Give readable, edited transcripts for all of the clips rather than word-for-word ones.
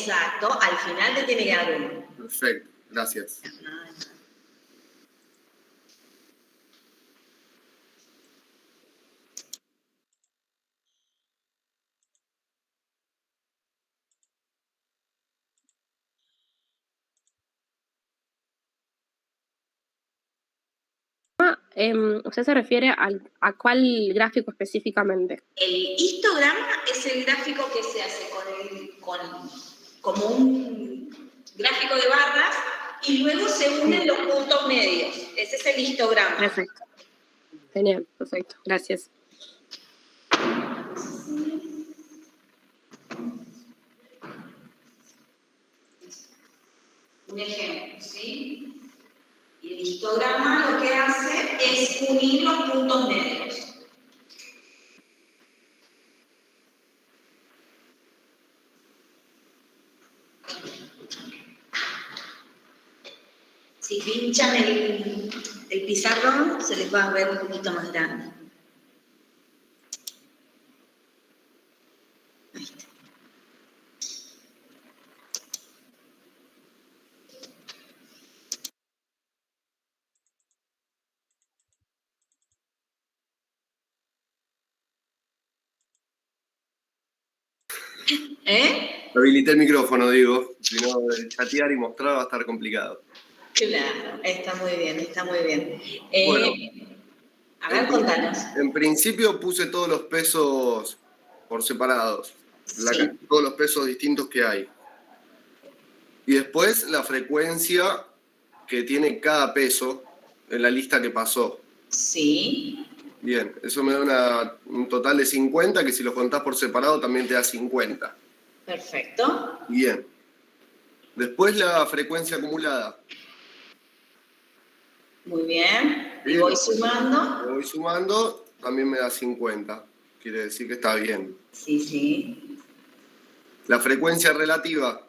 Exacto, al final te tiene que dar 1. Perfecto, gracias. ¿Usted se refiere a cuál gráfico específicamente? El histograma es el gráfico que se hace como un gráfico de barras y luego se unen los puntos medios. Ese es el histograma. Perfecto. Genial, perfecto. Gracias. Un ejemplo, ¿sí? Y el histograma lo que hace es unir los puntos medios. Si pinchan el pizarrón, se les va a ver un poquito más grande. Ahí está. Habilité el micrófono, digo. Si no, chatear y mostrar va a estar complicado. Claro, está muy bien, está muy bien. Bueno, a ver, contanos. En principio puse todos los pesos por separados, Sí. todos los pesos distintos que hay. Y después la frecuencia que tiene cada peso en la lista que pasó. Sí. Bien, eso me da un total de 50, que si los contás por separado también te da 50. Perfecto. Bien. Después la frecuencia acumulada. Muy bien. Y Bien. voy sumando. Lo voy sumando, también me da 50. Quiere decir que está bien. Sí, sí. La frecuencia relativa.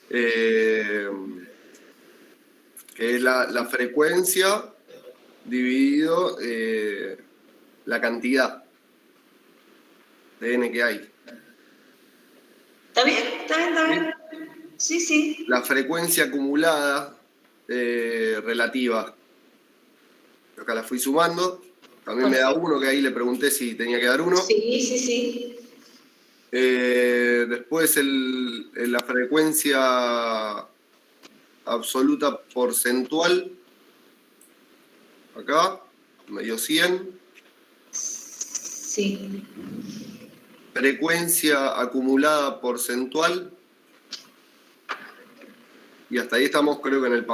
Que es la frecuencia dividido la cantidad de n que hay. ¿Está bien? ¿Está bien? ¿Está bien? Sí, sí. La frecuencia acumulada relativa. Acá la fui sumando. También me da 1, que ahí le pregunté si tenía que dar 1. Sí, sí, sí. Después la frecuencia absoluta porcentual. Acá, me dio 100. Sí. Frecuencia acumulada porcentual. Y hasta ahí estamos, creo que en el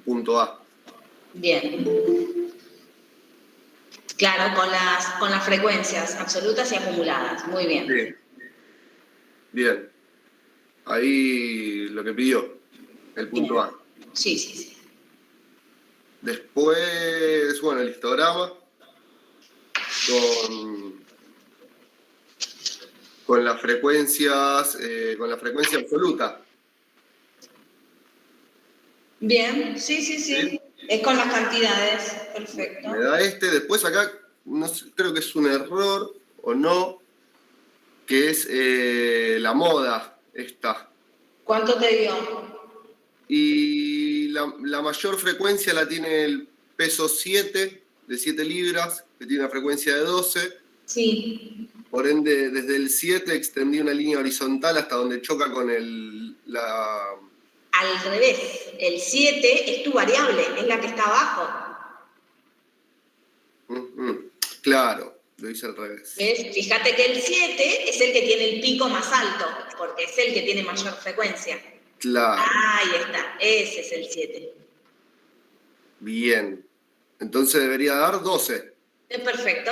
punto A. Bien. Claro, con las frecuencias absolutas y acumuladas. Muy bien. Sí. Bien. Ahí lo que pidió, el punto A. Sí, sí, sí. Después, bueno, el histograma con las frecuencias, con la frecuencia absoluta. Bien, sí, sí, sí. Es con las cantidades. Perfecto. Me da después acá, no sé, creo que es un error o no, que es la moda esta. ¿Cuánto te dio? Y la mayor frecuencia la tiene el peso 7, de 7 libras, que tiene una frecuencia de 12. Sí. Por ende, desde el 7 extendí una línea horizontal hasta donde choca con Al revés, el 7 es tu variable, es la que está abajo. Claro, lo hice al revés. ¿Ves? Fíjate que el 7 es el que tiene el pico más alto, porque es el que tiene mayor frecuencia. Claro. Ahí está, ese es el 7. Bien. Entonces debería dar 12. Es perfecto.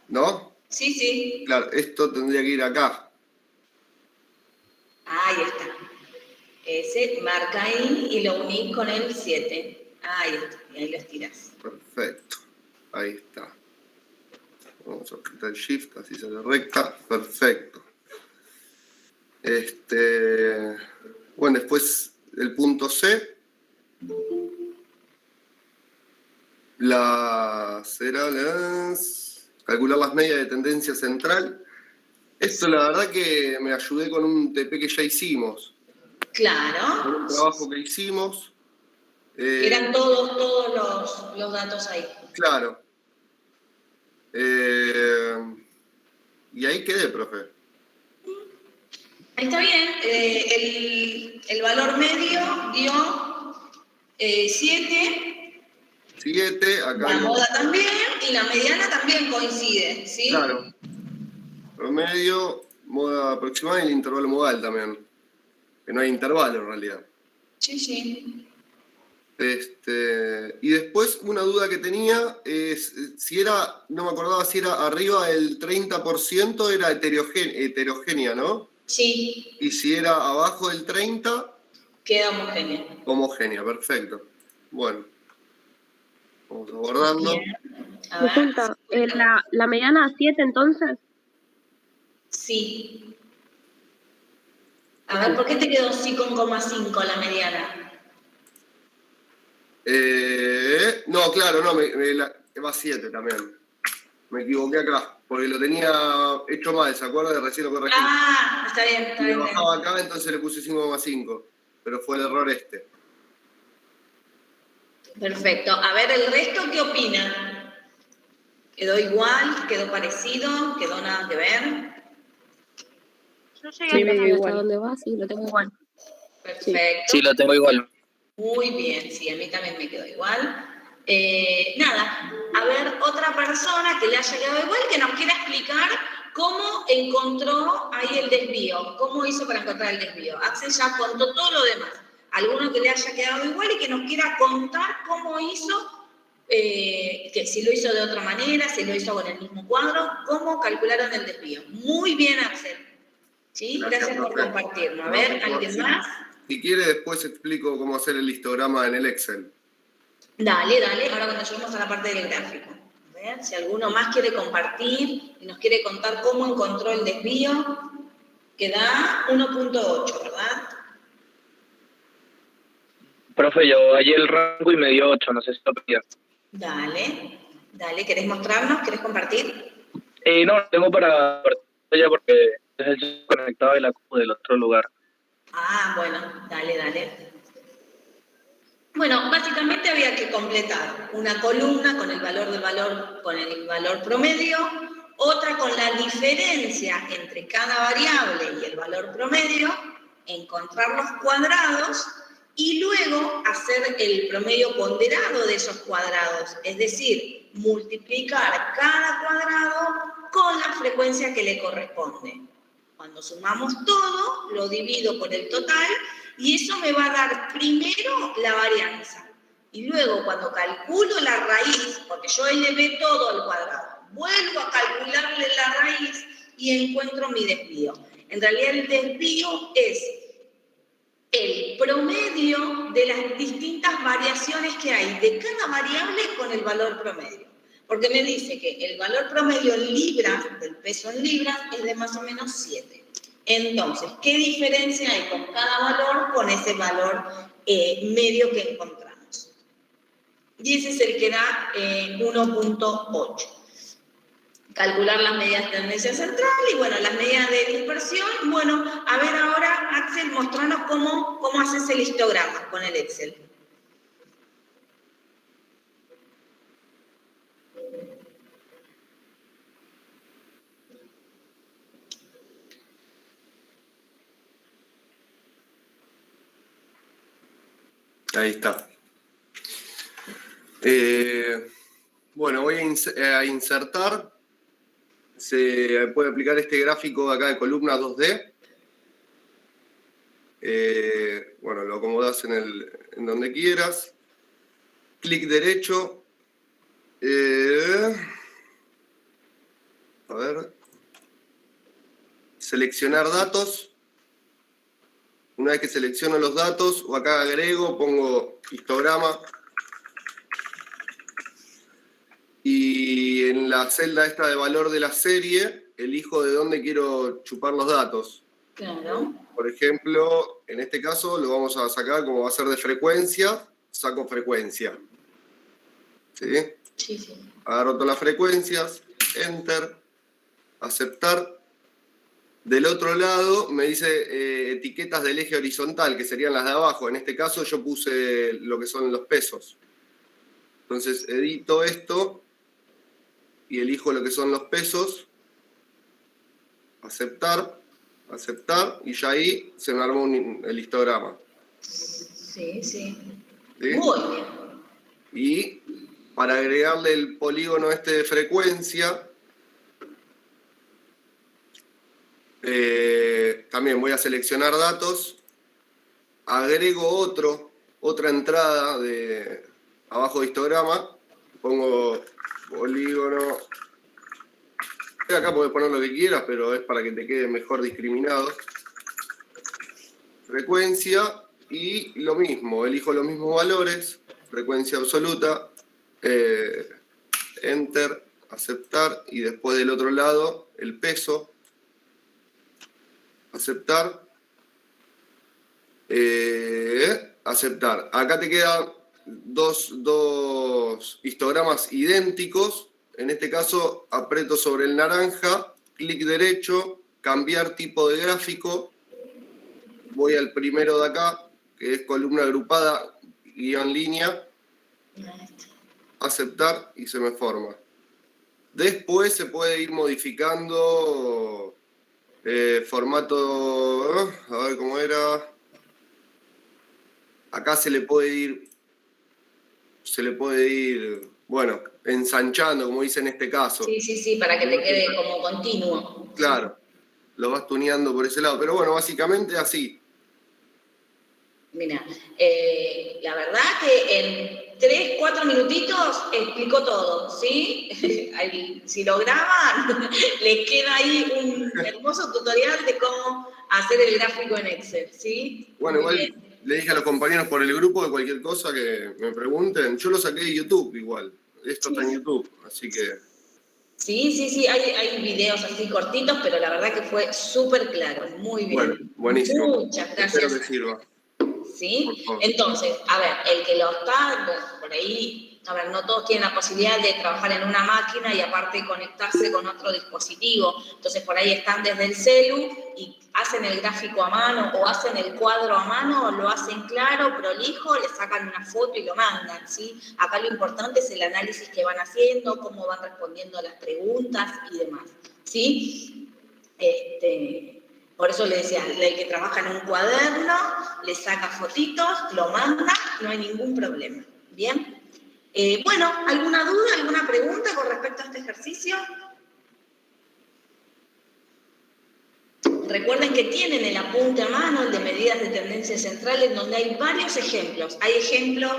¿No? Sí, sí. Claro, esto tendría que ir acá. Ahí está. Ese marca ahí y lo unís con el 7. Ahí está, y ahí lo estirás. Perfecto. Ahí está. Vamos a apretar el Shift, así se ve recta. Perfecto. Bueno, después el punto C. Calcular las medias de tendencia central. Esto la verdad que me ayudé con un TP que ya hicimos. Con Claro. un trabajo que hicimos. Eran todos los datos ahí. Claro. Y ahí quedé, profe. Está bien. El valor medio dio 7. 7, acá. La moda también y la mediana también coincide, ¿sí? Claro. Promedio, moda aproximada y el intervalo modal también. Que no hay intervalo en realidad. Sí, sí. Y después una duda que tenía es si era, no me acordaba si era arriba del 30% era heterogénea, ¿no? Sí, Y si era abajo del 30%, queda homogénea. homogénea, perfecto. Bueno, vamos abordando. Bien. A ver. Consulta, la mediana 7 entonces. Sí. A ver, ¿por qué te quedó 5,5 la mediana? No, claro, no, va 7 también. Me equivoqué acá, porque lo tenía hecho mal, ¿se acuerda? Recién lo corregí. Ah, está bien, está Me bien. bajaba acá, entonces le puse 5,5. Pero fue el error este. Perfecto. A ver, ¿el resto qué opina? ¿Quedó igual? ¿Quedó parecido? ¿Quedó nada que ver? Yo Sí, llegué medio hasta igual. donde va, sí, lo tengo igual. Perfecto. Sí, lo tengo igual. Muy bien, sí, a mí también me quedó igual. Nada, a ver, otra persona que le haya quedado igual, que nos quiera explicar cómo encontró ahí el desvío, cómo hizo para encontrar el desvío. Axel ya contó todo lo demás. Alguno que le haya quedado igual y que nos quiera contar cómo hizo, que si lo hizo de otra manera, si lo hizo con el mismo cuadro, cómo calcularon el desvío. Muy bien, Axel. ¿Sí? Gracias por profe. compartirlo. A ver, ¿alguien más? Si quiere, después explico cómo hacer el histograma en el Excel. Dale, ahora cuando lleguemos a la parte del gráfico. A ver, si alguno más quiere compartir y nos quiere contar cómo encontró el desvío, que da 1.8, ¿verdad? Profe, yo hallé el rango y me dio 8, no sé si lo pedía. Dale, ¿querés mostrarnos? ¿Querés compartir? No, tengo para ya porque es el conectado de la Q del otro lugar. Ah, bueno, dale. Bueno, básicamente había que completar una columna con el valor promedio, otra con la diferencia entre cada variable y el valor promedio, encontrar los cuadrados y luego hacer el promedio ponderado de esos cuadrados, es decir, multiplicar cada cuadrado con la frecuencia que le corresponde. Cuando sumamos todo, lo divido por el total y eso me va a dar primero la varianza. Y luego cuando calculo la raíz, porque yo elevé todo al cuadrado, vuelvo a calcularle la raíz y encuentro mi desvío. En realidad el desvío es el promedio de las distintas variaciones que hay de cada variable con el valor promedio. Porque me dice que el valor promedio en libras, del peso en libras, es de más o menos 7. Entonces, ¿qué diferencia hay con cada valor con ese valor medio que encontramos? Y ese es el que da 1.8. Calcular las medidas de tendencia central y bueno, las medidas de dispersión. Bueno, a ver ahora, Axel, mostranos cómo haces el histograma con el Excel. Ahí está. Bueno, voy a insertar. Se puede aplicar este gráfico de acá de columna 2D. Bueno, lo acomodas en donde quieras. Clic derecho. A ver. Seleccionar datos. Una vez que selecciono los datos, o acá agrego, pongo histograma. Y en la celda esta de valor de la serie, elijo de dónde quiero chupar los datos. Claro. Por ejemplo, en este caso lo vamos a sacar como va a ser de frecuencia, saco frecuencia. ¿Sí? Sí. Agarro todas las frecuencias, Enter, aceptar. Del otro lado me dice etiquetas del eje horizontal, que serían las de abajo. En este caso yo puse lo que son los pesos. Entonces edito esto y elijo lo que son los pesos. Aceptar, aceptar, y ya ahí se me armó el histograma. Sí, sí. ¿Sí? Muy bien. Y para agregarle el polígono este de frecuencia, también voy a seleccionar datos, agrego otra entrada de abajo de histograma, pongo polígono. Acá podés poner lo que quieras, pero es para que te quede mejor discriminado. Frecuencia, y lo mismo, elijo los mismos valores, frecuencia absoluta, enter, aceptar, y después del otro lado el peso, aceptar, aceptar. Acá te quedan dos histogramas idénticos. En este caso aprieto sobre el naranja, clic derecho, cambiar tipo de gráfico. Voy al primero de acá, que es columna agrupada, guión línea, aceptar, y se me forma. Después se puede ir modificando formato, a ver cómo era. Acá se le puede ir, bueno, ensanchando, como dice en este caso. Sí, sí, sí, para que te quede como continuo. Claro, lo vas tuneando por ese lado. Pero bueno, básicamente así. Mira, la verdad que en 3, 4 minutitos explicó todo, ¿sí? Si lo graban, les queda ahí un hermoso tutorial de cómo hacer el gráfico en Excel, ¿sí? Bueno, Muy igual bien. le dije a los compañeros por el grupo de cualquier cosa que me pregunten. Yo lo saqué de YouTube igual. Esto está en YouTube, así que... Sí, sí, sí, hay videos así cortitos, pero la verdad que fue súper claro, muy bien. Bueno, buenísimo. Muchas gracias. Espero que sirva. ¿Sí? Entonces, a ver, el que lo está por ahí, a ver, no todos tienen la posibilidad de trabajar en una máquina y aparte conectarse con otro dispositivo. Entonces, por ahí están desde el celu y hacen el gráfico a mano o hacen el cuadro a mano, lo hacen claro, prolijo, le sacan una foto y lo mandan, ¿sí? Acá lo importante es el análisis que van haciendo, cómo van respondiendo a las preguntas y demás, ¿sí? Por eso le decía, el que trabaja en un cuaderno, le saca fotitos, lo manda, no hay ningún problema. ¿Bien? Bueno, ¿alguna duda, alguna pregunta con respecto a este ejercicio? Recuerden que tienen el apunte a mano, el de medidas de tendencias centrales, donde hay varios ejemplos. Hay ejemplos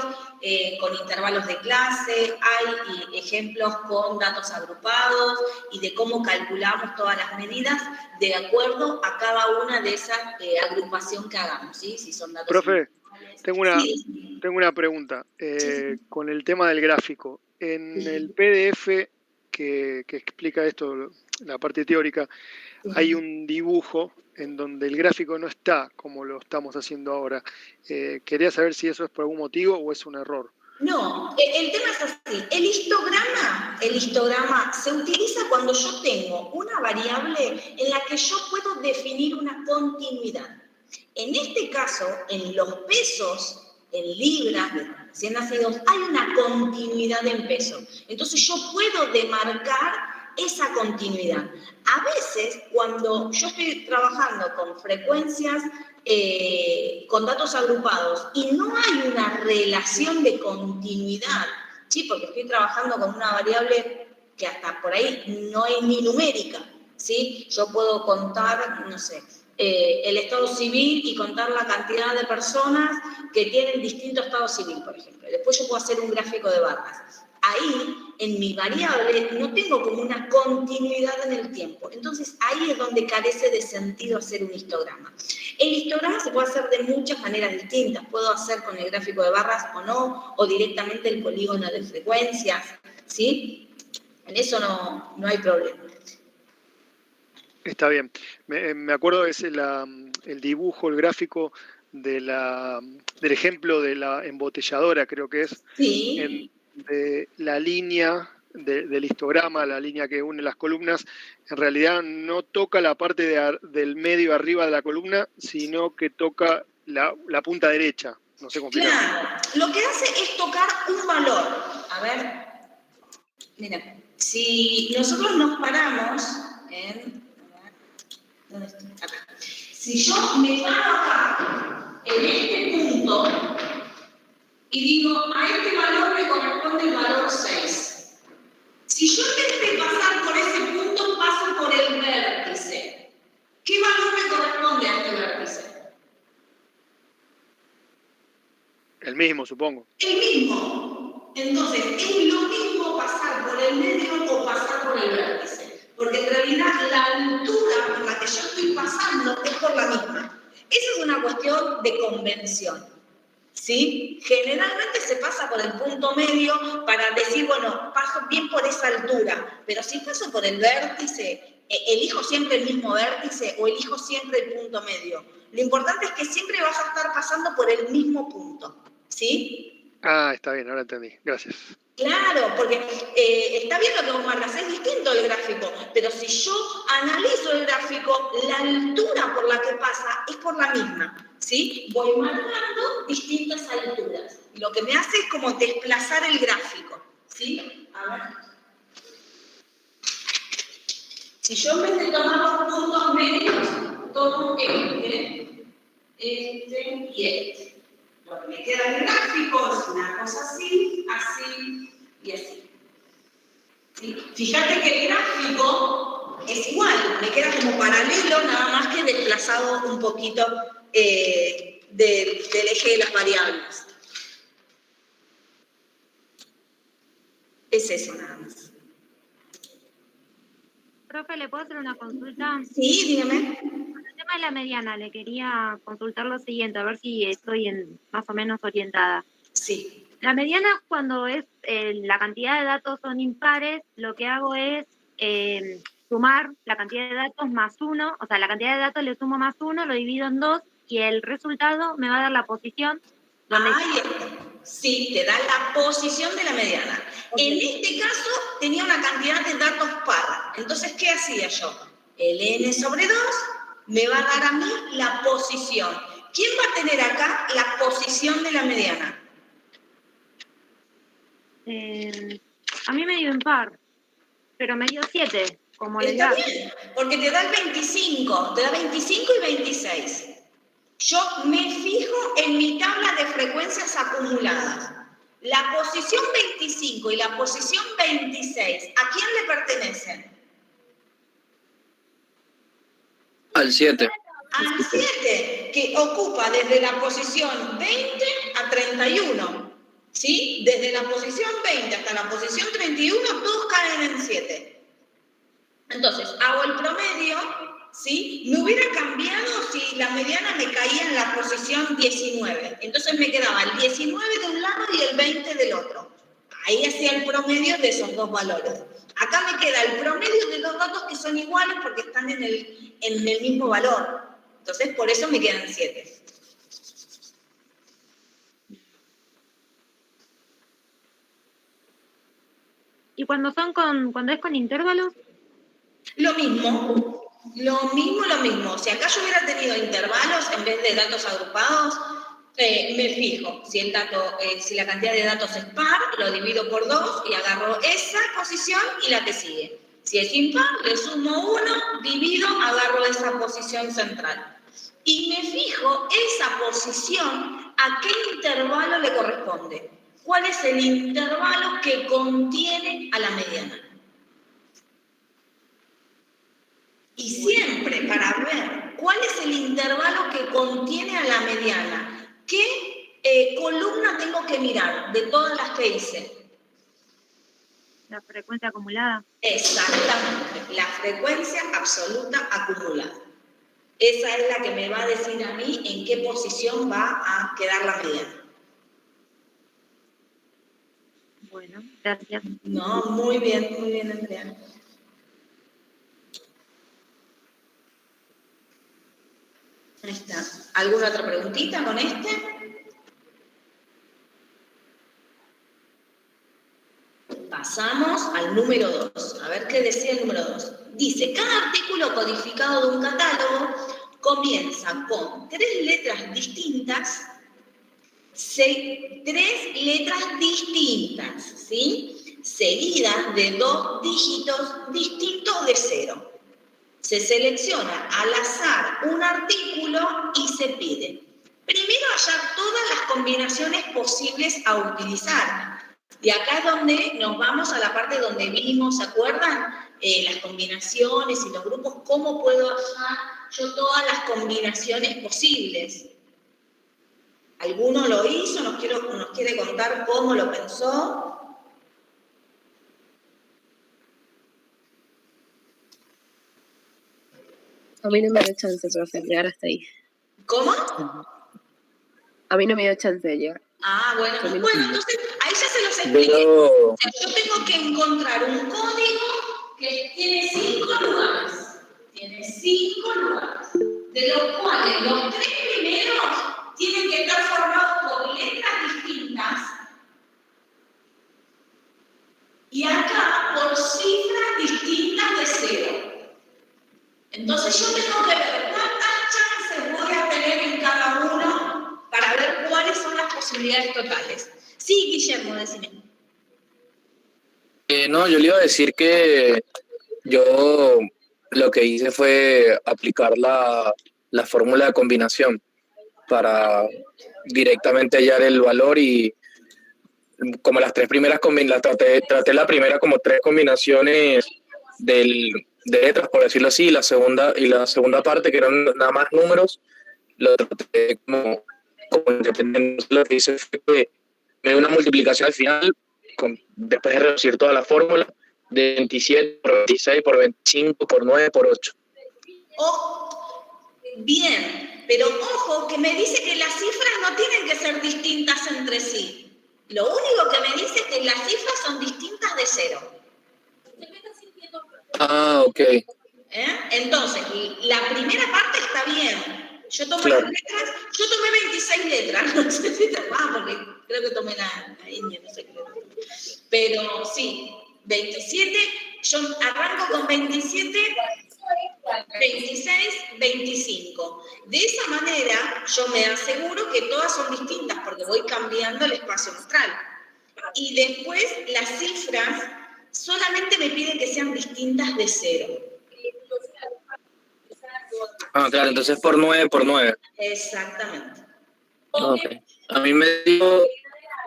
con intervalos de clase, hay ejemplos con datos agrupados y de cómo calculamos todas las medidas de acuerdo a cada una de esas agrupación que hagamos, ¿sí? Si son datos... Profe, tengo una pregunta. Sí. Con el tema del gráfico, en el PDF que explica esto, la parte teórica, hay un dibujo en donde el gráfico no está como lo estamos haciendo ahora. Quería saber si eso es por algún motivo o es un error. No, el tema es así. El histograma se utiliza cuando yo tengo una variable en la que yo puedo definir una continuidad. En este caso, en los pesos, en libras de recién nacidos, hay una continuidad en pesos. Entonces yo puedo demarcar esa continuidad. A veces, cuando yo estoy trabajando con frecuencias, con datos agrupados, y no hay una relación de continuidad, ¿sí? Porque estoy trabajando con una variable que hasta por ahí no es ni numérica, ¿sí? Yo puedo contar, no sé, el estado civil y contar la cantidad de personas que tienen distinto estado civil, por ejemplo. Después yo puedo hacer un gráfico de barras. Ahí, en mi variable, no tengo como una continuidad en el tiempo. Entonces, ahí es donde carece de sentido hacer un histograma. El histograma se puede hacer de muchas maneras distintas. Puedo hacer con el gráfico de barras o no, o directamente el polígono de frecuencias, ¿sí? En eso no hay problema. Está bien. Me acuerdo es el dibujo, el gráfico del ejemplo de la embotelladora, creo que es. Sí. De la línea del histograma, la línea que une las columnas, en realidad no toca la parte del medio arriba de la columna, sino que toca la punta derecha. No sé cómo explicar. Claro, lo que hace es tocar un valor. A ver, miren, si nosotros nos paramos en... ¿Dónde estoy? Acá. Si yo me paro acá, en este punto, y digo, a este valor le corresponde el valor 6. Si yo en vez de pasar por ese punto, paso por el vértice, ¿qué valor le corresponde a este vértice? El mismo, supongo. El mismo. Entonces, es lo mismo pasar por el medio o pasar por el vértice. Porque en realidad la altura por la que yo estoy pasando es por la misma. Esa es una cuestión de convención. ¿Sí? Generalmente se pasa por el punto medio para decir, bueno, paso bien por esa altura. Pero si paso por el vértice, ¿elijo siempre el mismo vértice o elijo siempre el punto medio? Lo importante es que siempre vas a estar pasando por el mismo punto. ¿Sí? Ah, está bien, ahora entendí. Gracias. Claro, porque está bien lo que vos marcas, es distinto el gráfico, pero si yo analizo el gráfico, la altura por la que pasa es por la misma, ¿sí? Voy marcando distintas alturas. Y lo que me hace es como desplazar el gráfico, ¿sí? A ver. Si yo en vez de tomar los puntos medios, tomo este y este. Lo que me queda en el gráfico es una cosa así, así y así. ¿Sí? Fíjate que el gráfico es igual, me queda como paralelo, nada más que desplazado un poquito del eje de las variables. Es eso nada más. Profe, ¿le puedo hacer una consulta? Sí, dígame. Con el tema de la mediana, le quería consultar lo siguiente, a ver si estoy más o menos orientada. Sí. La mediana, cuando es la cantidad de datos son impares, lo que hago es sumar la cantidad de datos más 1, o sea, la cantidad de datos le sumo más 1, lo divido en 2 y el resultado me va a dar la posición donde... Sí, te da la posición de la mediana. Okay. En este caso tenía una cantidad de datos par. Entonces, ¿qué hacía yo? El n sobre 2 me va a dar a mí la posición. ¿Quién va a tener acá la posición de la mediana? A mí me dio impar, pero me dio 7, como le Está bien, porque te da el 25, te da 25 y 26. Yo me fijo en mi tabla de frecuencias acumuladas. La posición 25 y la posición 26, ¿a quién le pertenecen? Al 7. Al 7, que ocupa desde la posición 20 a 31. ¿Sí? Desde la posición 20 hasta la posición 31, todos caen en 7. Entonces, hago el promedio, ¿sí? Me hubiera cambiado si la mediana me caía en la posición 19. Entonces me quedaba el 19 de un lado y el 20 del otro. Ahí hacía el promedio de esos dos valores. Acá me queda el promedio de dos datos que son iguales porque están en el mismo valor. Entonces, por eso me quedan 7. ¿Y cuando es con intervalos? Lo mismo. Si acá yo hubiera tenido intervalos en vez de datos agrupados, me fijo. Si la cantidad de datos es par, lo divido por 2 y agarro esa posición y la que sigue. Si es impar, le sumo 1, divido, agarro esa posición central. Y me fijo esa posición a qué intervalo le corresponde. ¿Cuál es el intervalo que contiene a la mediana? Y siempre para ver cuál es el intervalo que contiene a la mediana, ¿qué columna tengo que mirar de todas las que hice? La frecuencia acumulada. Exactamente, la frecuencia absoluta acumulada. Esa es la que me va a decir a mí en qué posición va a quedar la mediana. Bueno, gracias. No, muy bien, Andrea. Ahí está. ¿Alguna otra preguntita con este? Pasa. Pasamos al número 2. A ver qué decía el número 2. Dice, cada artículo codificado de un catálogo comienza con 3 letras distintas, 3 letras distintas, ¿sí? Seguidas de 2 dígitos distintos de 0. Se selecciona al azar un artículo y se pide primero hallar todas las combinaciones posibles a utilizar. Y acá es donde nos vamos a la parte donde vimos, ¿se acuerdan? Las combinaciones y los grupos, ¿cómo puedo hallar yo todas las combinaciones posibles? ¿Alguno lo hizo? ¿Nos quiere contar cómo lo pensó? A mí no me dio chance, profe, de llegar hasta ahí. ¿Cómo? A mí no me dio chance de llegar. Ah, bueno. Bueno, entonces ahí ya se los expliqué. Yo, Yo tengo que encontrar un código que tiene 5 lugares. Tiene 5 lugares. De los cuales los 3 primeros tienen que estar formados por letras distintas. Y acá por cifras distintas de 0. Entonces yo tengo que ver cuántas chances voy a tener en cada uno para ver cuáles son las posibilidades totales. Sí, Guillermo, decime. no, yo le iba a decir que yo lo que hice fue aplicar la fórmula de combinación para directamente hallar el valor y como las 3 primeras combinaciones, traté la primera como 3 combinaciones de letras, por decirlo así, y la segunda parte, que eran nada más números, lo traté como independiente. Lo que hice fue que me dio una multiplicación al final, después de reducir toda la fórmula, de 27 por 26 por 25 por 9 por 8. Oh, bien, pero ojo, que me dice que las cifras no tienen que ser distintas entre sí. Lo único que me dice es que las cifras son distintas de 0. Ah, ok. Entonces, la primera parte está bien. Yo tomo Claro. las letras, yo tomé 26 letras, no sé si porque creo que tomé la India, no sé qué. Pero sí, 27, yo arranco con 27, 26, 25. De esa manera yo me aseguro que todas son distintas porque voy cambiando el espacio muestral. Y después las cifras solamente me piden que sean distintas de 0. Ah, claro, entonces por 9 por 9. Exactamente. Okay. A mí me dio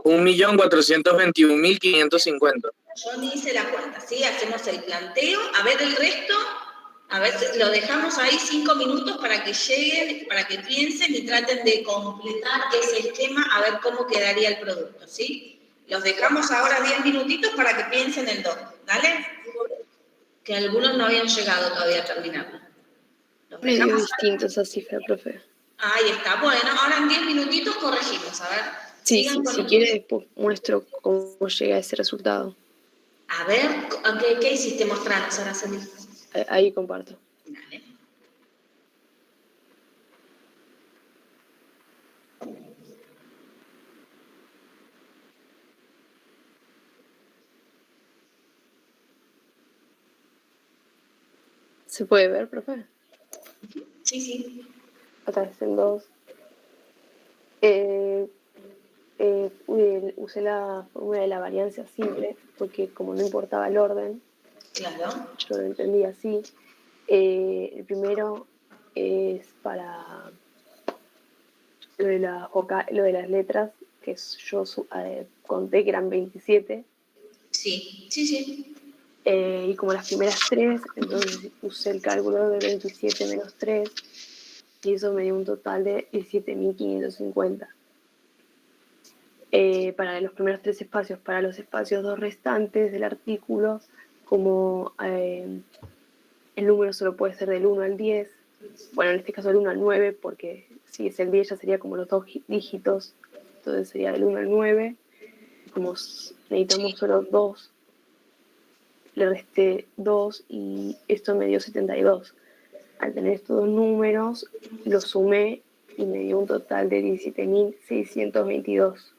1.421.550. Yo ni hice la cuenta, ¿sí? Hacemos el planteo, a ver el resto, a ver, lo dejamos ahí 5 minutos para que lleguen, para que piensen y traten de completar ese esquema, a ver cómo quedaría el producto, ¿sí? Los dejamos ahora 10 minutitos para que piensen el 2, ¿dale? Que algunos no habían llegado todavía a terminarlo. Me dio distinto esa cifra, profe. Ahí está, bueno, ahora en 10 minutitos corregimos, a ver. Sí, si quiere después muestro cómo llega a ese resultado. A ver, ¿qué hiciste mostrarnos, Araceli? Ahí comparto. Dale. ¿Se puede ver, profe? Sí, sí. Otra vez en 2. Usé la fórmula de la variancia simple, porque como no importaba el orden, Claro. yo lo entendí así. El primero es para lo de las letras, que yo conté que eran 27. Sí, sí, sí. Y como las primeras 3, entonces usé el cálculo de 27 menos 3, y eso me dio un total de 17.550. Para los primeros 3 espacios, para los espacios 2 restantes del artículo, como el número solo puede ser del 1 al 10, bueno, en este caso del 1 al 9, porque si es el 10 ya sería como los 2 dígitos, entonces sería del 1 al 9, como necesitamos solo 2, le resté 2 y esto me dio 72. Al tener estos dos números, los sumé y me dio un total de 17.622,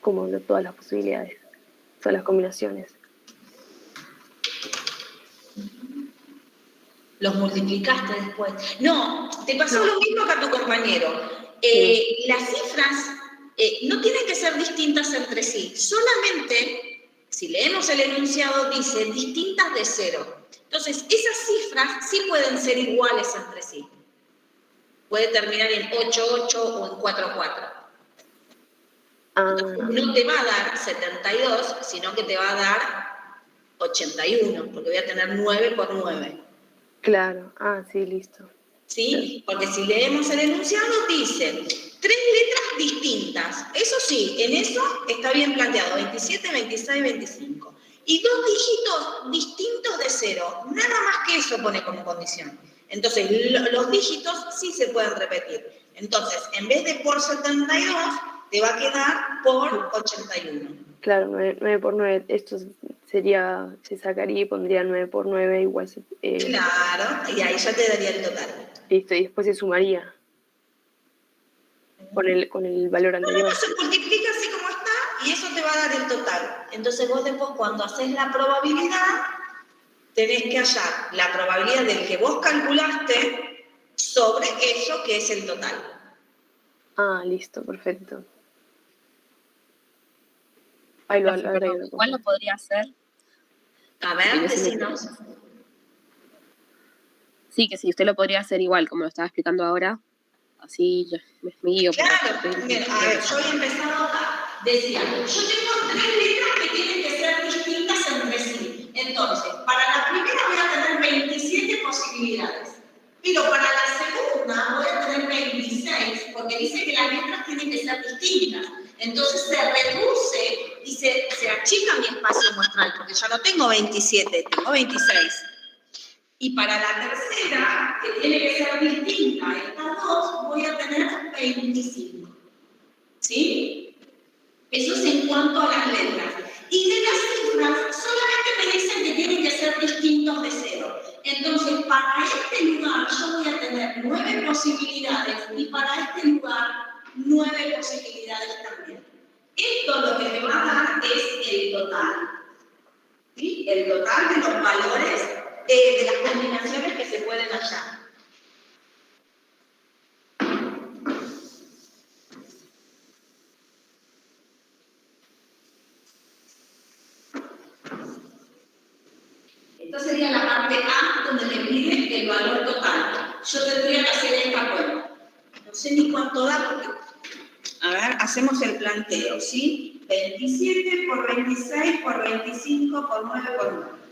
como de todas las posibilidades, todas las combinaciones. los multiplicaste después. No, te pasó lo mismo que a tu compañero. Las cifras no tienen que ser distintas entre sí, solamente, si leemos el enunciado, dice distintas de 0. Entonces, esas cifras sí pueden ser iguales entre sí. Puede terminar en 8,8 o en 4,4. No te va a dar 72, sino que te va a dar 81, porque voy a tener 9 por 9. Claro, sí, listo. ¿Sí? Porque si leemos el enunciado, dice 3 letras distintas. Eso sí, en eso está bien planteado, 27, 26, 25. Y 2 dígitos distintos de 0. Nada más que eso pone como condición. Entonces, los dígitos sí se pueden repetir. Entonces, en vez de por 72, te va a quedar por 81. Claro, 9 por 9, esto sería, se sacaría y pondría 9 por 9 igual. Claro, y ahí ya te daría el total. Listo, y después se sumaría con el valor anterior. No, se multiplica así como está y eso te va a dar el total. Entonces vos después cuando haces la probabilidad, tenés que hallar la probabilidad del que vos calculaste sobre eso que es el total. Listo, perfecto. Ahí lo agrego. ¿Cuál lo podría hacer? A ver, decinos. Sí, que si usted lo podría hacer igual, como lo estaba explicando ahora, así yo me guío. Claro, mira, a ver, yo he empezado acá. Decía, yo tengo 3 letras que tienen que ser distintas entre sí. Entonces, para la primera voy a tener 27 posibilidades. Pero para la segunda voy a tener 26, porque dice que las letras tienen que ser distintas. Entonces se reduce y se achica mi espacio muestral, porque ya no tengo 27, tengo 26. Y para la tercera, que tiene que ser distinta a estas dos, voy a tener 25. ¿Sí? Eso es en cuanto a las letras. Y de las cifras, solamente me dicen que tienen que ser distintos de 0. Entonces, para este lugar yo voy a tener 9 posibilidades y para este lugar 9 posibilidades también. Esto lo que me va a dar es el total. ¿Sí? El total de los valores de las combinaciones que se pueden hallar. Esta sería la parte A, donde me pide el valor total. Yo tendría que hacer esta cuenta. No sé ni cuánto da, porque... A ver, hacemos el planteo, ¿sí? 27 por 26 por 25 por 9 por 9.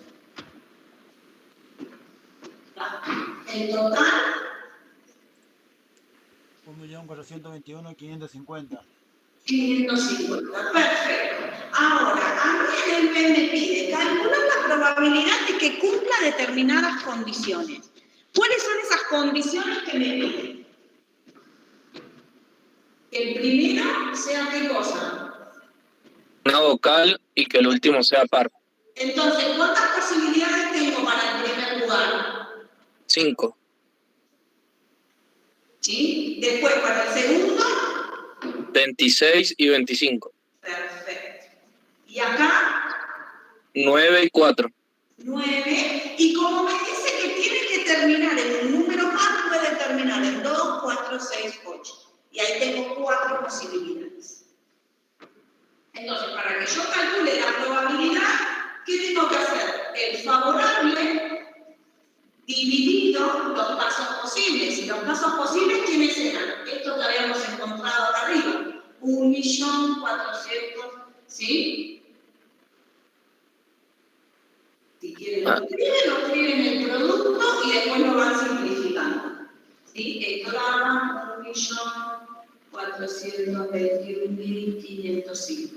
El total... 1.421.550. 550, perfecto. Ahora, a mí el B me pide calcular la probabilidad de que cumpla determinadas condiciones. ¿Cuáles son esas condiciones que me piden? Que el primero sea ¿qué cosa? Una vocal y que el último sea par. Entonces, ¿cuántas posibilidades tengo para el primer lugar? 5. ¿Sí? Después, para el segundo... 26 y 25. Perfecto. ¿Y acá? 9 y 4. 9. Y como me dice que tiene que terminar en un número par, puede terminar en 2, 4, 6, 8. Y ahí tengo 4 posibilidades. Entonces, para que yo calcule la probabilidad, ¿qué tengo que hacer? El favorable dividido los casos posibles. Y los casos posibles, ¿quiénes eran? Estos que habíamos encontrado acá arriba. 1.400.000, ¿sí? Si quieren lo escriben el producto y después lo van simplificando. ¿Sí? Esto daba 1.421.505.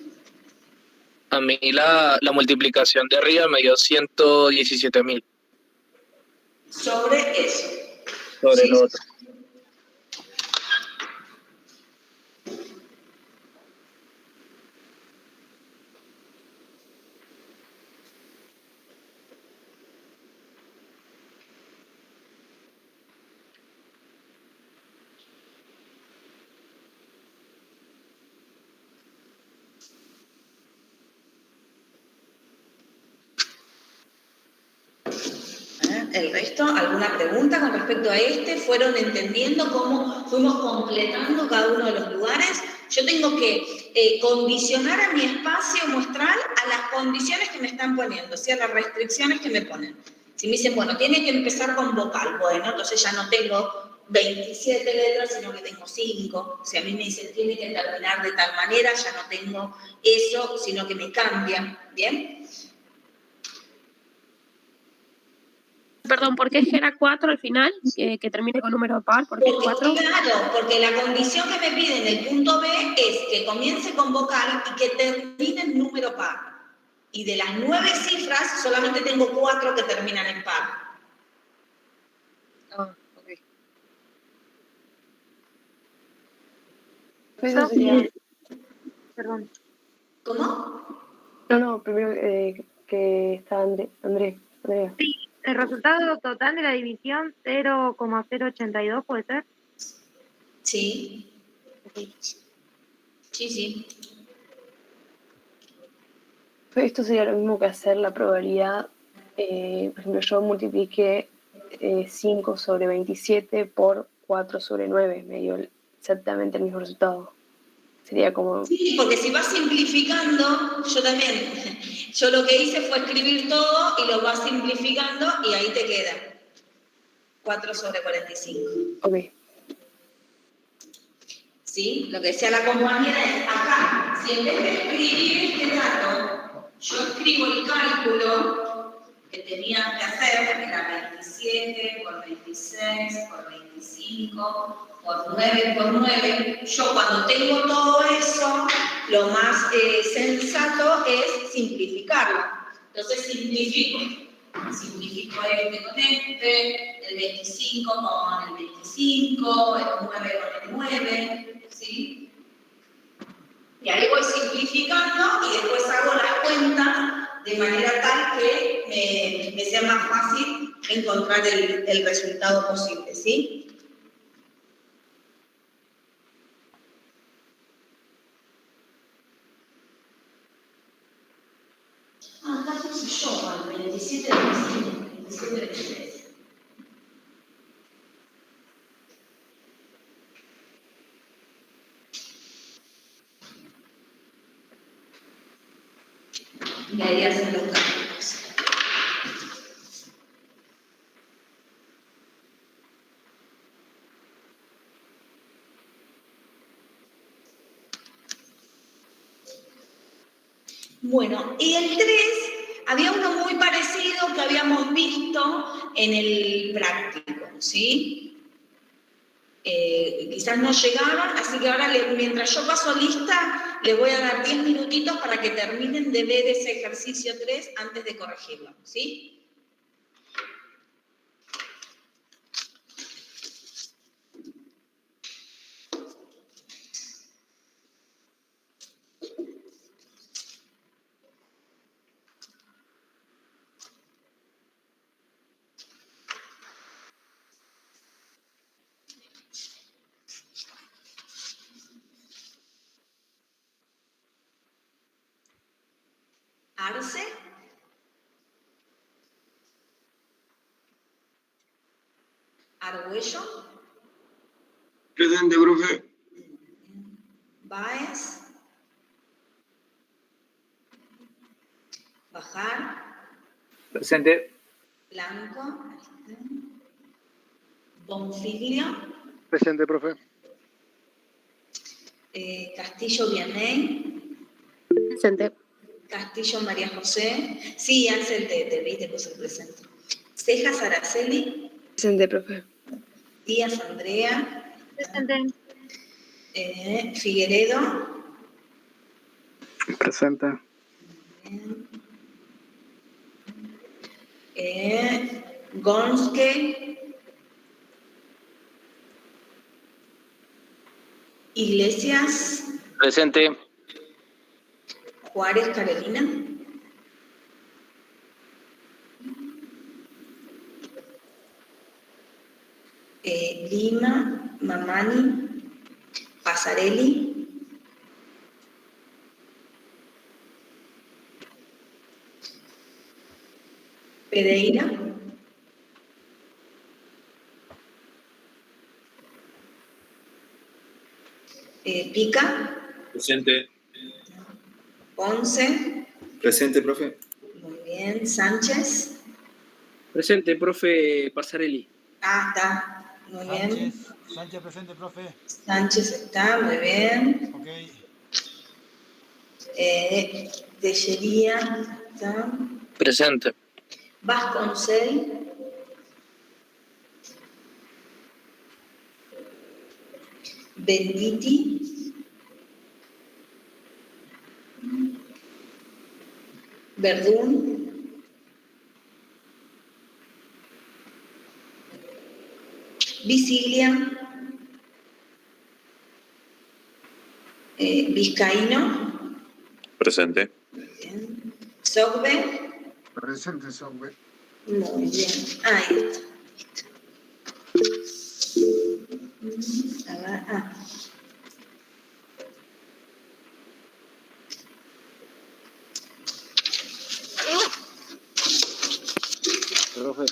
A mí la multiplicación de arriba me dio 117.000. Sobre eso. Sobre ¿Sí? lo otro. el resto, ¿alguna pregunta con respecto a este? ¿Fueron entendiendo cómo fuimos completando cada uno de los lugares? Yo tengo que condicionar a mi espacio muestral a las condiciones que me están poniendo, o sea, las restricciones que me ponen. Si me dicen, bueno, tiene que empezar con vocal, bueno, entonces ya no tengo 27 letras, sino que tengo 5. Si a mí me dicen, tiene que terminar de tal manera, ya no tengo eso, sino que me cambian, ¿bien? Perdón, ¿por qué era 4 al final? Que termine con número par, ¿por qué 4? Claro, porque la condición que me pide en el punto B es que comience con vocal y que termine en número par. Y de las 9 cifras, solamente tengo 4 que terminan en par. Ah, ok. Eso sería... Perdón. ¿Cómo? No, primero que está Andrea. Sí, el resultado total de la división 0,082 puede ser. Sí. Ok. Sí. Esto sería lo mismo que hacer la probabilidad. Por ejemplo, yo multipliqué 5 sobre 27 por 4 sobre 9. Me dio exactamente el mismo resultado. Sería como... Sí, porque si vas simplificando, yo también. Yo lo que hice fue escribir todo y lo vas simplificando y ahí te queda 4 sobre 45. Ok. ¿Sí? Lo que decía la compañera es acá. Si en vez de escribir este dato, yo escribo el cálculo que tenían que hacer, que era 27 por 26 por 25 por 9 por 9, yo cuando tengo todo eso, lo más sensato es simplificarlo. Entonces simplifico este con este, el 25 con el 25, el 9 con el 9, ¿sí? Y ahí voy simplificando y después hago las cuentas de manera tal que me sea más fácil encontrar el resultado posible, ¿sí? Acá puse yo, el 27 de diciembre, 27 de diciembre. Y ahí hacen los cálculos. Bueno, y el 3, había uno muy parecido que habíamos visto en el práctico, ¿sí? Quizás no llegaron, así que ahora mientras yo paso lista, les voy a dar 10 minutitos para que terminen de ver ese ejercicio 3 antes de corregirlo, ¿sí? Arce. Argüello. Presente, profe. Báez. Bajar. Presente. Blanco. Bonfiglio. Presente, profe. Castillo Vianney. Presente. Castillo María José. Sí, Axel, te vi, te puse presente. Cejas Araceli. Presente, profe. Díaz Andrea. Presente. Figueredo. Presente. Gonske. Iglesias. Presente. Juárez Carolina. Lima, Mamani, Pasarelli. Pereira. Pica. Presente. Ponce. Presente, profe. Muy bien. Sánchez. Presente, profe Passarelli. Ah, está. Muy bien. Sánchez presente, profe. Sánchez está, muy bien. Ok. Tellería está. Presente. Vasconcel. Benditi. Verdún. Visiglia. Vizcaíno. Presente. Bien. Sogbe. Presente, Sogbe. Muy bien. Ahí está. Listo. A ver, Profe.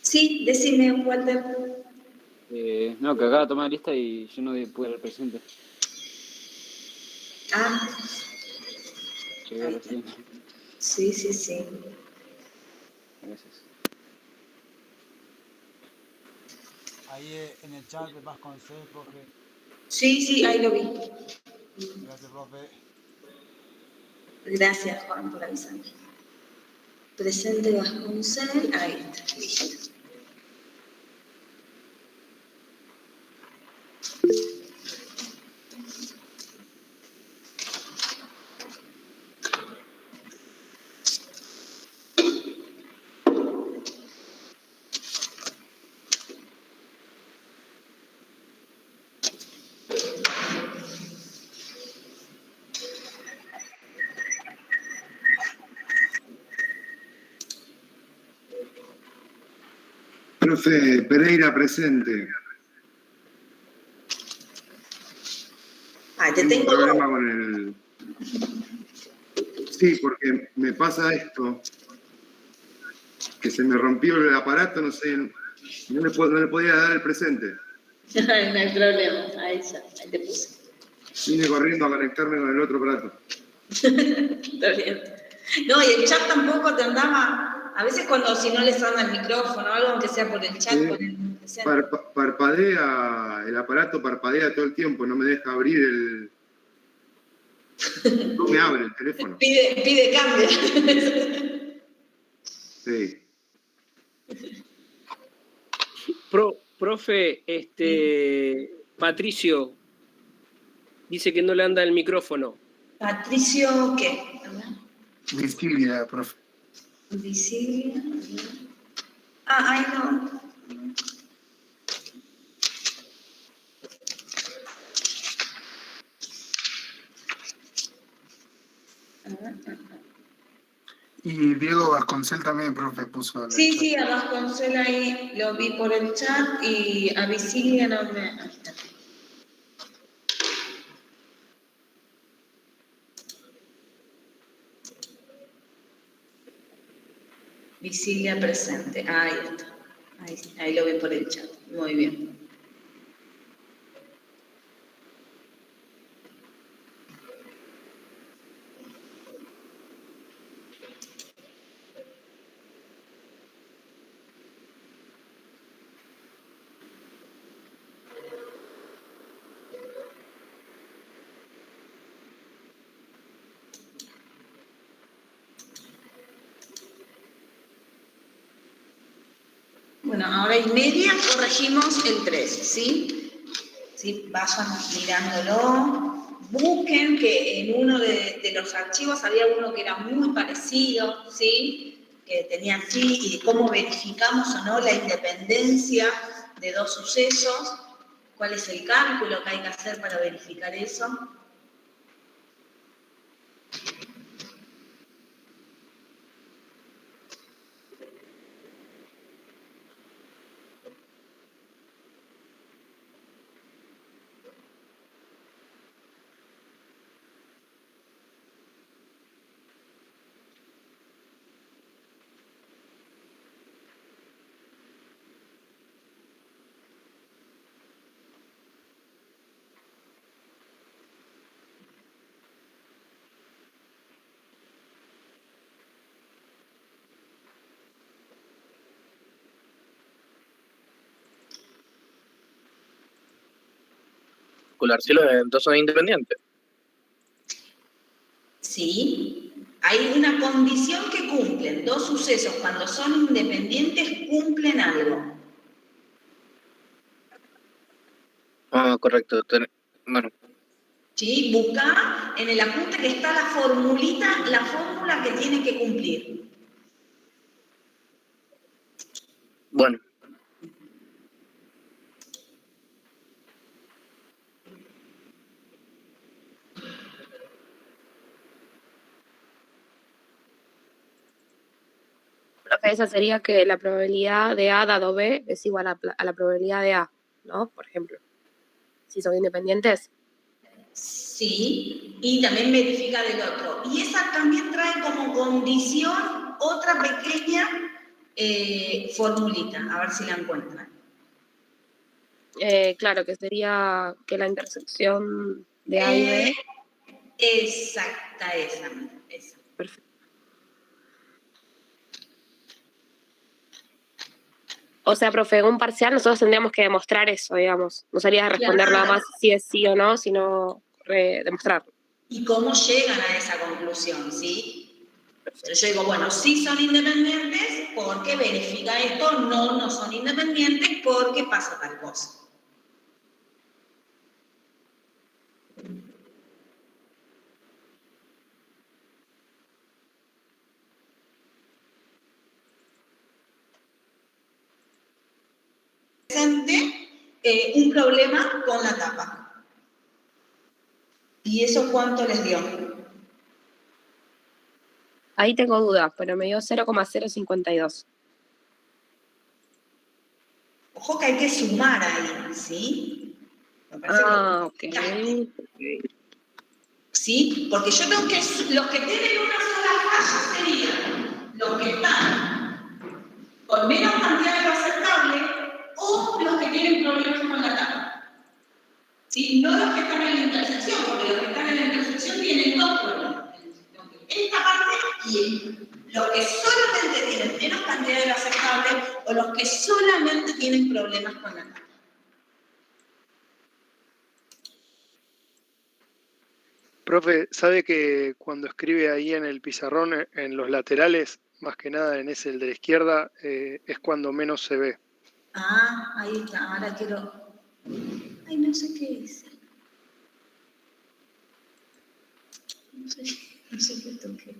Sí, decime, Walter. No, que acaba de tomar la lista y yo no pude ir presente. Ah, Llegué recién. sí, sí, sí. Gracias. Ahí en el chat de Vasconcel, profe. Sí, sí, ahí lo vi. Gracias, profe. Gracias, Juan, por avisarme. Presente Vasconcel, ahí está, listo. Profe Pereira presente. Ah, te Tengo un tengo problema dos. con el... Sí, porque me pasa esto, que se me rompió el aparato, no sé, no le podía dar el presente. No hay problema, ahí ya, ahí te puse. Vine corriendo a conectarme con el otro aparato. Está bien. No, y el chat tampoco te andaba, a veces cuando si no les anda el micrófono o algo, aunque sea por el chat, Sí. por el presente. Parpadea, el aparato parpadea todo el tiempo, no me deja abrir el... No me abre el teléfono. Pide cambio. Sí. Profe, Patricio dice que no le anda el micrófono. Patricio, ¿qué? A ver. Vigilia, profe. Visible. Ah, ahí no. Y Diego Vasconcel también, profe, puso en el Sí, chat. sí, a Vasconcel ahí lo vi por el chat y a Visilia no me... Ahí está. Visilia presente. Ahí está. Ahí lo vi por el chat. Muy bien. Bueno, ahora y media corregimos el 3, ¿sí? ¿Sí? Vayan mirándolo. Busquen que en uno de los archivos había uno que era muy parecido, ¿sí? Que tenía así, y cómo verificamos o no la independencia de dos sucesos. ¿Cuál es el cálculo que hay que hacer para verificar eso? calcular si los eventos son independientes. Sí, hay una condición que cumplen. Dos sucesos, cuando son independientes, cumplen algo. Ah, correcto. Bueno, ¿Sí? Buscá en el apunte que está la formulita, la fórmula que tiene que cumplir. bueno. Profe, esa sería que la probabilidad de A dado B es igual a la probabilidad de A, ¿no? Por ejemplo, si son independientes. Sí, y también verifica del otro. Y esa también trae como condición otra pequeña formulita, a ver si la encuentran. Claro, que sería que la intersección de A y B. Exacta, esa. Perfecto. O sea, profe, en un parcial nosotros tendríamos que demostrar eso, digamos. No sería responder nada más si es sí o no, sino demostrarlo. ¿Y cómo llegan a esa conclusión, sí? Entonces yo digo, bueno, sí son independientes porque verifica esto, no son independientes porque pasa tal cosa. Un problema con la tapa. ¿Y eso cuánto les dio? Ahí tengo dudas, pero me dio 0,052. Ojo que hay que sumar ahí, ¿sí? Ok. ¿Sí? Porque yo tengo que... Los que tienen una sola falla serían los que están con menos cantidad de lo aceptable o los que tienen problemas con la tapa. ¿Sí? No los que están en la intersección, porque los que están en la intersección tienen dos problemas. Esta parte y los que solamente tienen menos cantidad de lo aceptable o los que solamente tienen problemas con la tapa. Profe, ¿sabe que cuando escribe ahí en el pizarrón, en los laterales, más que nada en ese, el de la izquierda, es cuando menos se ve? Ah, ahí está, ahora quiero... Ay, no sé qué es. No sé qué toqué.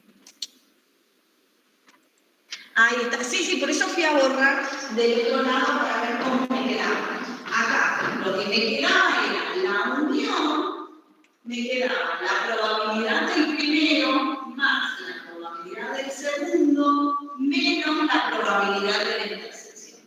Ahí está. Sí, por eso fui a borrar del otro lado para ver cómo me quedaba. Acá, lo que me quedaba era la unión, me quedaba la probabilidad del primero más la probabilidad del segundo menos la probabilidad de la intersección.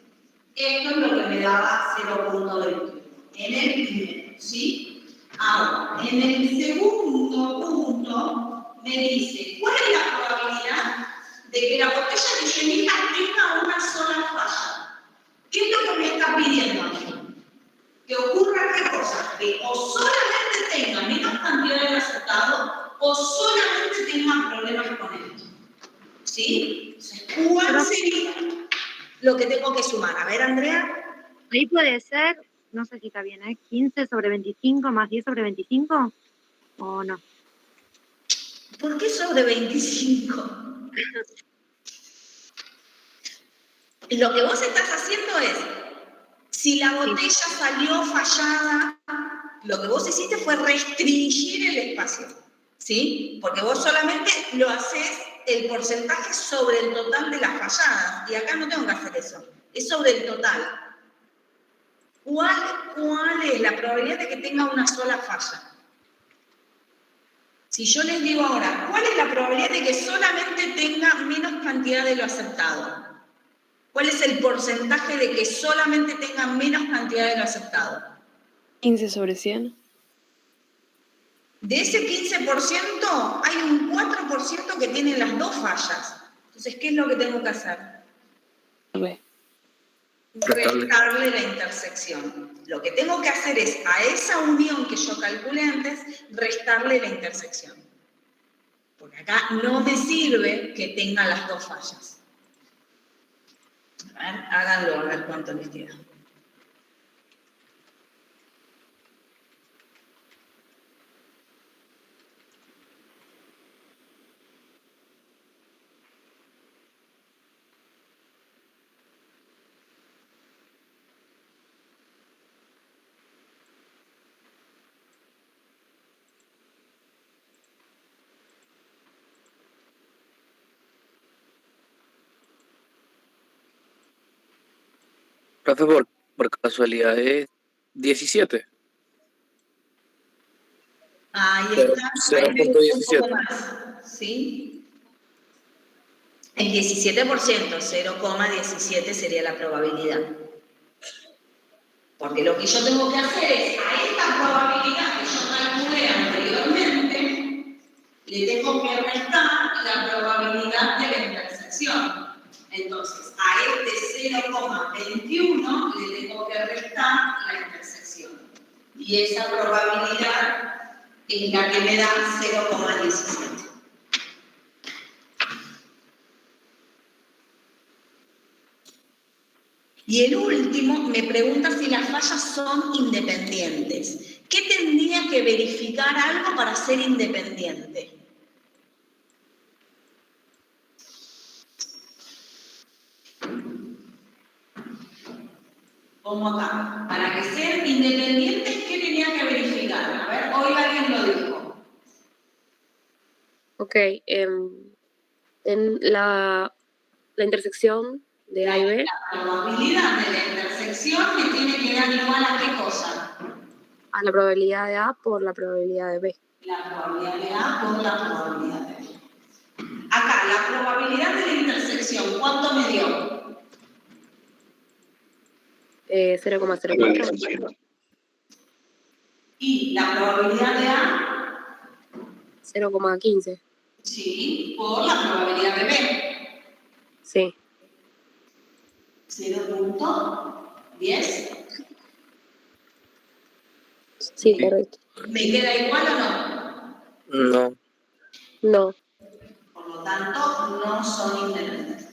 Esto es lo que me daba 0.21 en el primero, ¿sí? Ahora, en el segundo punto me dice, ¿cuál es la probabilidad de que la botella que yo elija tenga una sola falla? ¿Qué es lo que me está pidiendo aquí? Que ocurra qué cosa, que o solamente tenga menos cantidad de aceptado o solamente tenga problemas con esto. ¿Sí? ¿Cuál sería lo que tengo que sumar? A ver, Andrea. Ahí puede ser, no sé si está bien, ¿eh? 15 sobre 25 más 10 sobre 25, ¿o no? ¿Por qué sobre 25? Lo que vos estás haciendo es, si la botella salió fallada, lo que vos hiciste fue restringir el espacio, ¿sí? Porque vos solamente lo haces el porcentaje sobre el total de las falladas, y acá no tengo que hacer eso, es sobre el total. ¿Cuál es la probabilidad de que tenga una sola falla? Si yo les digo ahora, ¿cuál es la probabilidad de que solamente tenga menos cantidad de lo aceptado? ¿Cuál es el porcentaje de que solamente tenga menos cantidad de lo aceptado? 15 sobre 100. De ese 15%, hay un 4% que tiene las dos fallas. Entonces, ¿qué es lo que tengo que hacer? Restarle la intersección. Lo que tengo que hacer es, a esa unión que yo calculé antes, restarle la intersección. Porque acá no me sirve que tenga las dos fallas. A ver, háganlo, a ver cuánto les queda. Profe, por casualidad es 17. Ahí Cero- está, ahí me gustó un 0.17. poco más, ¿sí? El 17%, 0,17 sería la probabilidad. Porque lo que yo tengo que hacer es, a esta probabilidad que yo calculé anteriormente, le tengo que restar la probabilidad de la intersección. Entonces, a este 0,21 le tengo que restar la intersección. Y esa probabilidad es la que me da 0,17. Y el último me pregunta si las fallas son independientes. ¿Qué tendría que verificar algo para ser independiente? Como acá. Para que sean independientes, ¿qué tenía que verificar? A ver, hoy alguien lo dijo. Ok, en la intersección de A y B, La probabilidad de la intersección me tiene que dar igual a qué cosa. a la probabilidad de A por la probabilidad de B. La probabilidad de A por la probabilidad de B. Acá, la probabilidad de la intersección, ¿cuánto me dio? 0,04. Y la probabilidad de A, 0,15. sí, por la probabilidad de B. Sí. 0.10. Sí, correcto. ¿Me queda igual o no? No. No. Por lo tanto, no son independientes.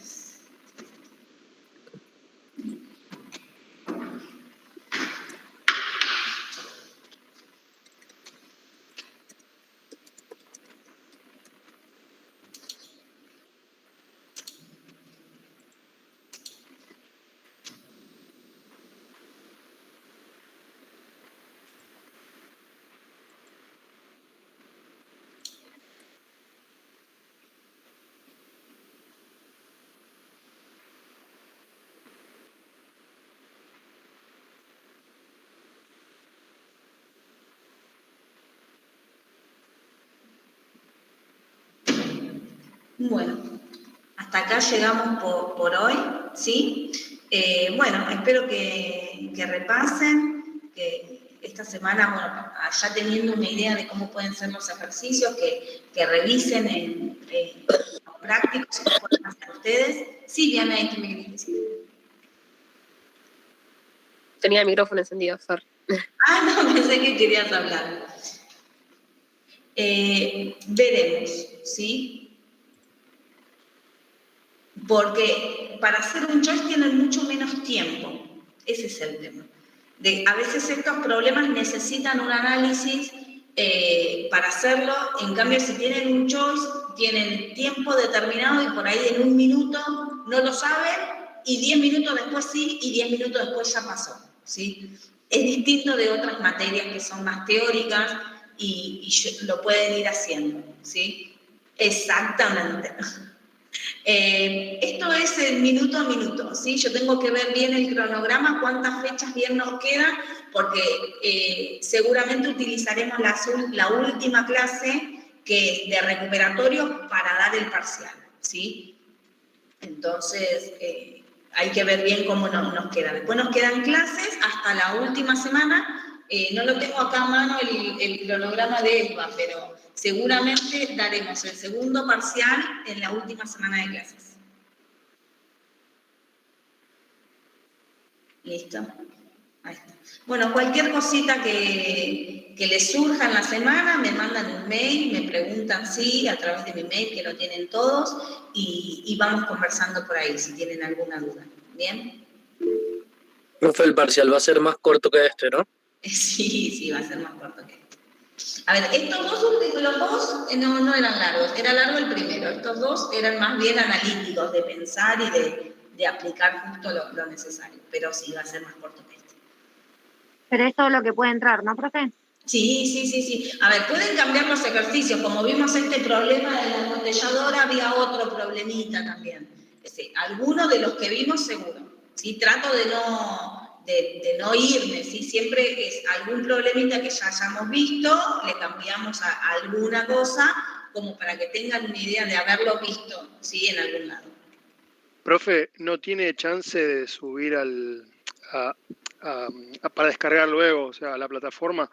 Bueno, hasta acá llegamos por hoy, ¿sí? Bueno, espero que repasen, que esta semana, bueno, ya teniendo una idea de cómo pueden ser los ejercicios, que revisen en los prácticos que pueden hacer ustedes. Sí, Diana, ahí que me querés decir. Tenía el micrófono encendido, sorry. Ah, no, pensé que querías hablar. Veremos, ¿sí? Porque para hacer un choice tienen mucho menos tiempo. Ese es el tema. A veces estos problemas necesitan un análisis para hacerlo. En cambio, si tienen un choice, tienen tiempo determinado y por ahí en 1 minuto no lo saben y 10 minutos después sí y 10 minutos después ya pasó, ¿sí? Es distinto de otras materias que son más teóricas y lo pueden ir haciendo, ¿sí? Exactamente. Esto es el minuto a minuto, ¿sí? Yo tengo que ver bien el cronograma, cuántas fechas bien nos quedan, porque seguramente utilizaremos la última clase, que es de recuperatorio, para dar el parcial, ¿sí? Entonces, hay que ver bien cómo nos queda. Después nos quedan clases hasta la última semana. No lo tengo acá a mano el cronograma de ESBA, pero seguramente daremos el segundo parcial en la última semana de clases. ¿Listo? Ahí está. Bueno, cualquier cosita que les surja en la semana, me mandan un mail, me preguntan sí, a través de mi mail, que lo tienen todos, y vamos conversando por ahí, si tienen alguna duda. ¿Bien? Profe, el parcial va a ser más corto que este, ¿no? Sí, va a ser más corto que este. A ver, estos los dos no eran largos, era largo el primero. Estos dos eran más bien analíticos, de pensar y de aplicar justo lo necesario. Pero sí, va a ser más corto que este. Pero es todo lo que puede entrar, ¿no, profe? Sí. A ver, pueden cambiar los ejercicios. Como vimos este problema de la embotelladora, había otro problemita también. Alguno de los que vimos seguro. ¿sí? Trato de no irme, ¿sí? Siempre es algún problemita que ya hayamos visto, le cambiamos a alguna cosa, como para que tengan una idea de haberlo visto, ¿sí? En algún lado. Profe, ¿no tiene chance de subir para descargar luego, o sea, a la plataforma,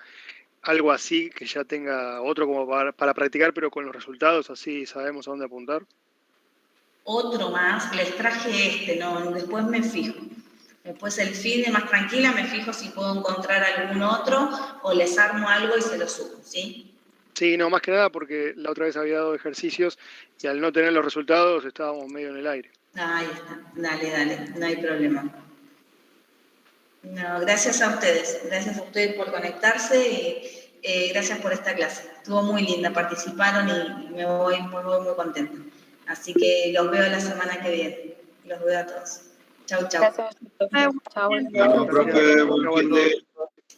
algo así que ya tenga otro como para practicar, pero con los resultados, así sabemos a dónde apuntar? Otro más, les traje no, después me fijo. Después el fin de más tranquila me fijo si puedo encontrar algún otro o les armo algo y se lo subo, ¿sí? Sí, no, más que nada porque la otra vez había dado ejercicios y al no tener los resultados estábamos medio en el aire. Ahí está, dale, no hay problema. No, gracias a ustedes por conectarse y gracias por esta clase. Estuvo muy linda, participaron y me voy muy contenta. Así que los veo la semana que viene. Los veo a todos. Chau. Gracias. Chao. Bueno, profe, buen fin de...